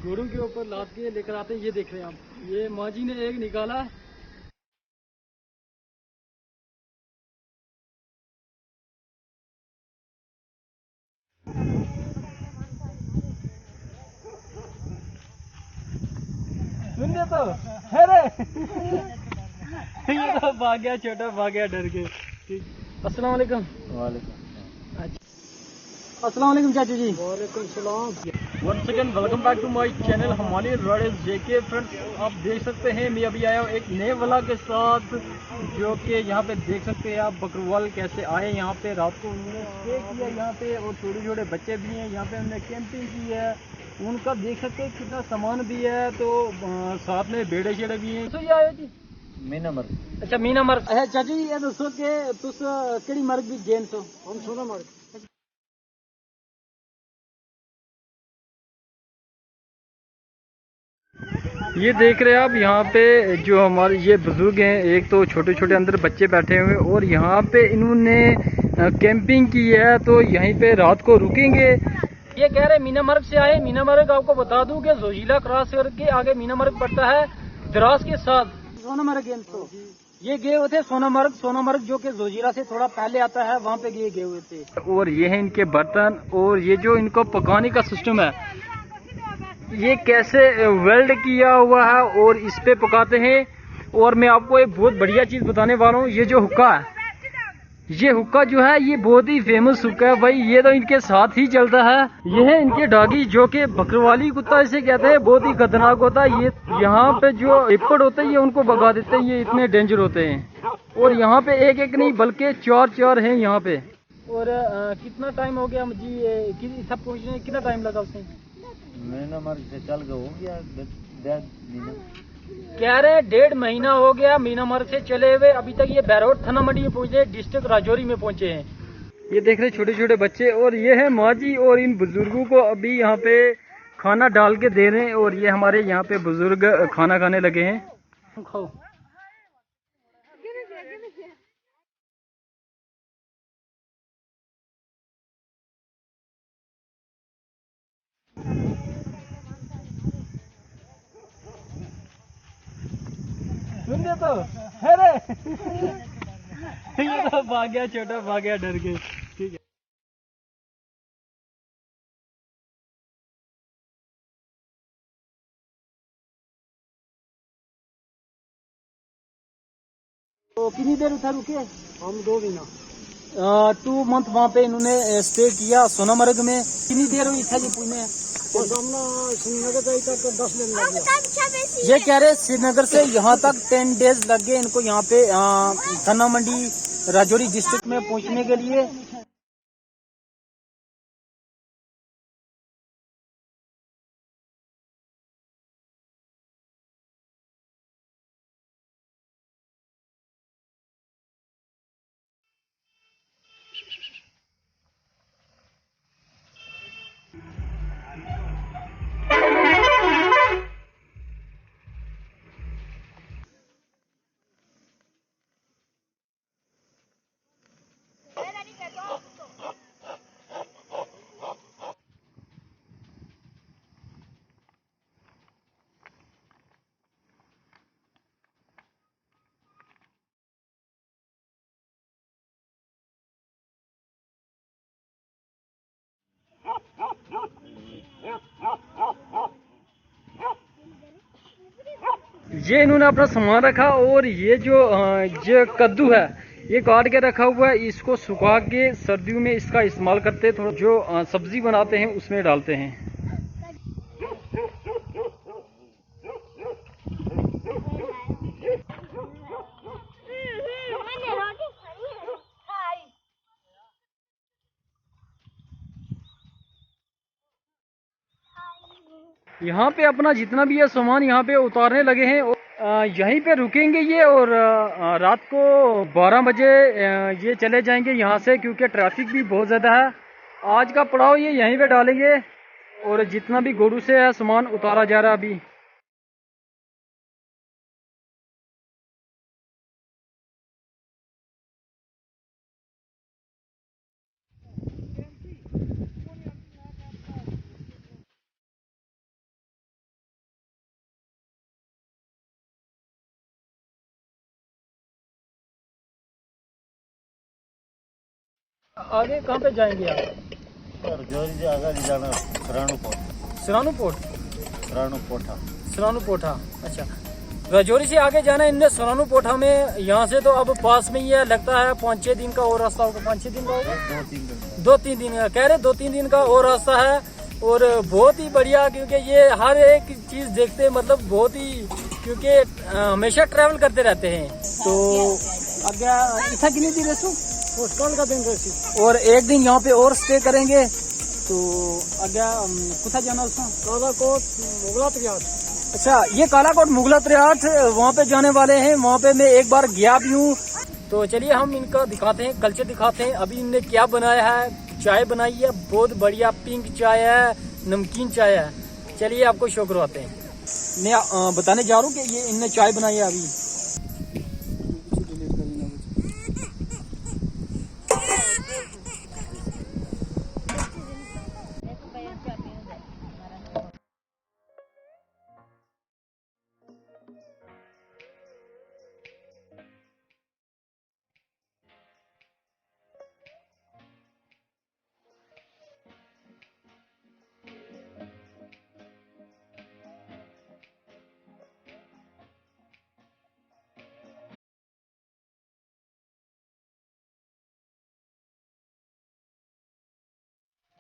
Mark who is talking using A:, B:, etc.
A: घोड़ों के ऊपर लाद के लेकर आते हैं। ये देख रहे हैं आप, ये माँ जी ने एक निकाला। सुन तो अरे ये तो भाग गया, छोटा भाग गया डर के। ठीक, अस्सलाम वालेकुम।
B: वालेकुम।
A: अस्सलाम वालेकुम चाचू जी।
B: वालेकुम सलाम।
A: Once again welcome back to my channel हमारी रॉयल जेके। फ्रेंड्स, आप देख सकते हैं मैं अभी आया हूँ एक नए वाला के साथ, जो कि यहाँ पे देख सकते हैं आप बकरवाल कैसे आए यहाँ पे। रात को उन्होंने स्टे किया यहाँ पे, और छोटे छोटे बच्चे भी हैं यहाँ पे, उन्होंने कैंपिंग की है। उनका देख सकते हैं कितना सामान भी है, तो साथ में बेड़े शेड़े भी हैं। तो ये आया जी
B: मीना मर्ग।
A: अच्छा मीना मर्ग। अच्छा चाचू जी, ये दसो कि तुस केड़ी मर्ग भी जैन हो?
B: हम सोना मर्ग।
A: ये देख रहे हैं आप यहाँ पे जो हमारे ये बुजुर्ग हैं, एक तो छोटे छोटे अंदर बच्चे बैठे हुए, और यहाँ पे इन्होंने कैंपिंग की है, तो यहीं पे रात को रुकेंगे। ये कह रहे मीना मर्ग से आए। मीना मर्ग आपको बता दूं कि जोजिला क्रॉस करके आगे मीना मर्ग पड़ता है, द्रास के साथ। सोनामर्ग तो ये गए हुए थे सोनामर्ग जो कि जोजिला से थोड़ा पहले आता है, वहाँ पे गए हुए थे। और ये है इनके बर्तन, और ये जो इनको पकाने का सिस्टम है, ये कैसे वेल्ड किया हुआ है और इस पे पकाते हैं। और मैं आपको एक बहुत बढ़िया चीज बताने वाला हूँ। ये जो हुक्का है, ये हुक्का जो है ये बहुत ही फेमस हुक्का है भाई। ये तो इनके साथ ही चलता है। ये है इनके डॉगी, जो कि बकरवाली कुत्ता इसे कहते हैं। बहुत ही खतरनाक होता है ये। यहाँ पे जो लिपड़ होते हैं ये उनको भगा देते हैं, ये इतने डेंजर होते हैं। और यहाँ पे एक एक नहीं बल्कि चार चार हैं यहाँ पे। और कितना टाइम हो गया जी सब पहुँचने, कितना टाइम लगा उसमें?
B: मीना मर्ग से चल के हो गया 10 महीना।
A: कह रहे 1.5 महीना हो गया मीना मर्ग से चले हुए। अभी तक ये बैरोड थाना मंडी में पहुंचे, डिस्ट्रिक्ट राजौरी में पहुंचे हैं। ये देख रहे छोटे छोटे बच्चे, और ये है माँ जी, और इन बुजुर्गों को अभी यहाँ पे खाना डाल के दे रहे हैं। और ये हमारे यहाँ पे बुजुर्ग खाना खाने लगे हैं। खाओ। सुन तो अरे ये तो भाग गया, छोटा भाग गया डर के। ठीक है, तो कितनी देर उधर रुके?
B: हम 2 महीना।
A: 2 मंथ वहाँ पे इन्होंने स्टे किया सोनामर्ग में। कितनी देर हुई था जी पुणे?
B: श्रीनगर तक 10 दिन लग गया।
A: ये कह रहे श्रीनगर से यहाँ तक 10 डेज लग गए इनको यहाँ पे थाना मंडी राजौरी डिस्ट्रिक्ट में पहुँचने के लिए। ये इन्होंने अपना सामान रखा, और ये जो कद्दू है ये काट के रखा हुआ है। इसको सुखा के सर्दियों में इसका इस्तेमाल करते हैं, थोड़ा जो सब्जी बनाते हैं उसमें डालते हैं। यहाँ पे अपना जितना भी है सामान यहाँ पे उतारने लगे हैं, और यहीं पे रुकेंगे ये। और रात को 12 बजे ये चले जाएंगे यहाँ से, क्योंकि ट्रैफिक भी बहुत ज़्यादा है। आज का पड़ाव ये यहीं पे डालेंगे, और जितना भी गोडू से है सामान उतारा जा रहा है अभी। आगे कहाँ पे जाएंगे आप?
B: रजौरी से आगे जाना सराणु पोट
A: सरानू पोर्ट,
B: सराणु पोठा।
A: सरानू पोठा। अच्छा, रजौरी से आगे जाना है इनने सरानू पोठा में। यहाँ से तो अब पास में ही है, लगता है 5-6 दिन का और रास्ता होगा। 5-6 दिन का होगा, 2-3 दिन का कह रहे, 2-3 दिन का और रास्ता है। और बहुत ही बढ़िया, क्योंकि ये हर एक चीज देखते हैं, मतलब बहुत ही, क्योंकि हमेशा ट्रैवल करते रहते हैं। तो आगे इतना कितनी दिन रहते
B: कल का दिन रहती।
A: और एक दिन यहाँ पे और स्टे करेंगे। तो आगे कुथा जाना उसमें?
B: कालाकोट मुगला तरियाट।
A: अच्छा, ये कालाकोट मुगला तरियाट वहाँ पे जाने वाले हैं। वहाँ पे मैं एक बार गया भी हूँ। तो चलिए हम इनका दिखाते हैं, कल्चर दिखाते हैं। अभी इनने क्या बनाया है, चाय बनाई है, बहुत बढ़िया पिंक चाय है, नमकीन चाय है। चलिए आपको शो करवाते हैं। मैं बताने जा रहा हूँ कि ये इनने चाय बनाई है अभी।